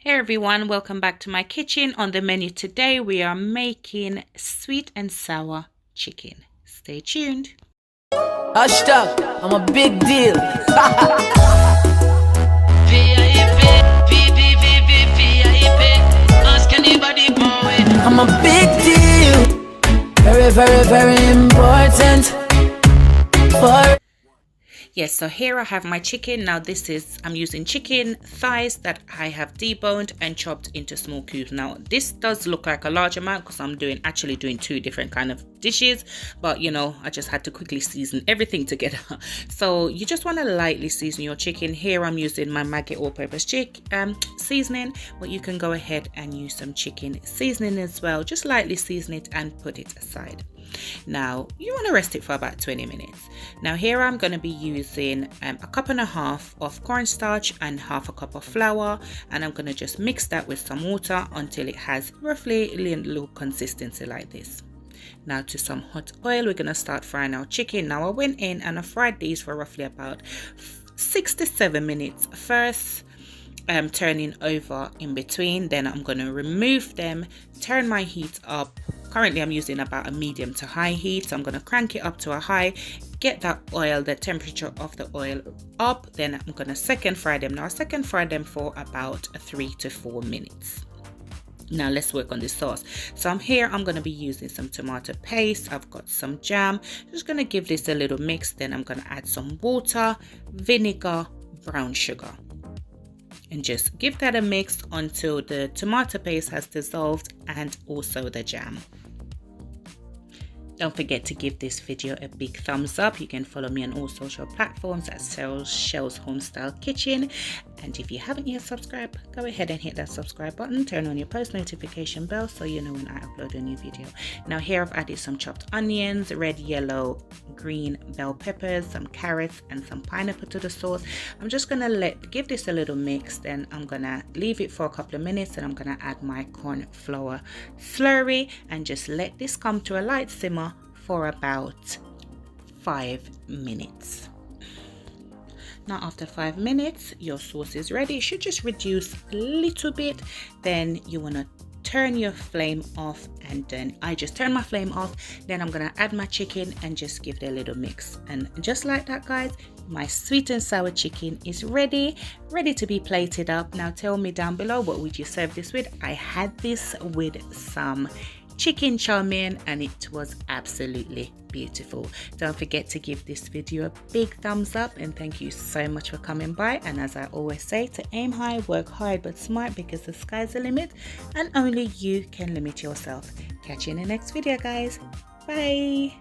Hey everyone, welcome back to my kitchen. On the menu today, we are making sweet and sour chicken. Stay tuned. Hashtag, I'm a big deal. Ask anybody for it. I'm a big deal. Very, very, very important. For Yes, so here I have my chicken. Now I'm using chicken thighs that I have deboned and chopped into small cubes. Now this does look like a large amount because I'm actually doing two different kind of dishes, but I just had to quickly season everything together. So you just want to lightly season your chicken. Here I'm using my Maggi all-purpose seasoning, but you can go ahead and use some chicken seasoning as well. Just lightly season it and put it aside. Now you want to rest it for about 20 minutes. Now here I'm going to be using a cup and a half of cornstarch and half a cup of flour, and I'm going to just mix that with some water until it has roughly a little consistency like this. Now to some hot oil, we're going to start frying our chicken. Now I went in and I fried these for roughly about 6 to 7 minutes first, turning over in between. Then I'm going to remove them, turn my heat up. Currently I'm using about a medium to high heat, so I'm going to crank it up to a high, get that oil, the temperature of the oil up. Then I'm going to second fry them. Now I second fry them for about 3 to 4 minutes. Now let's work on the sauce. So I'm going to be using some tomato paste. I've got some jam. Just going to give this a little mix. Then I'm going to add some water, vinegar, brown sugar, and just give that a mix until the tomato paste has dissolved and also the jam. Don't forget to give this video a big thumbs up. You can follow me on all social platforms at Shells Homestyle Kitchen. And if you haven't yet subscribed, go ahead and hit that subscribe button. Turn on your post notification bell so you know when I upload a new video. Now here I've added some chopped onions, red, yellow, green bell peppers, some carrots and some pineapple to the sauce. I'm just going to give this a little mix. Then I'm going to leave it for a couple of minutes, and I'm going to add my corn flour slurry and just let this come to a light simmer for about 5 minutes. Now after 5 minutes, your sauce is ready. It should just reduce a little bit. Then you want to turn your flame off, and then I just turn my flame off. Then I'm gonna add my chicken and just give it a little mix, and just like that, guys, my sweet and sour chicken is ready to be plated up. Now tell me down below, what would you serve this with? I had this with some chicken chow mein and it was absolutely beautiful. Don't forget to give this video a big thumbs up, and thank you so much for coming by. And as I always say, to aim high, work hard but smart, because the sky's the limit and only you can limit yourself. Catch you in the next video, guys. Bye.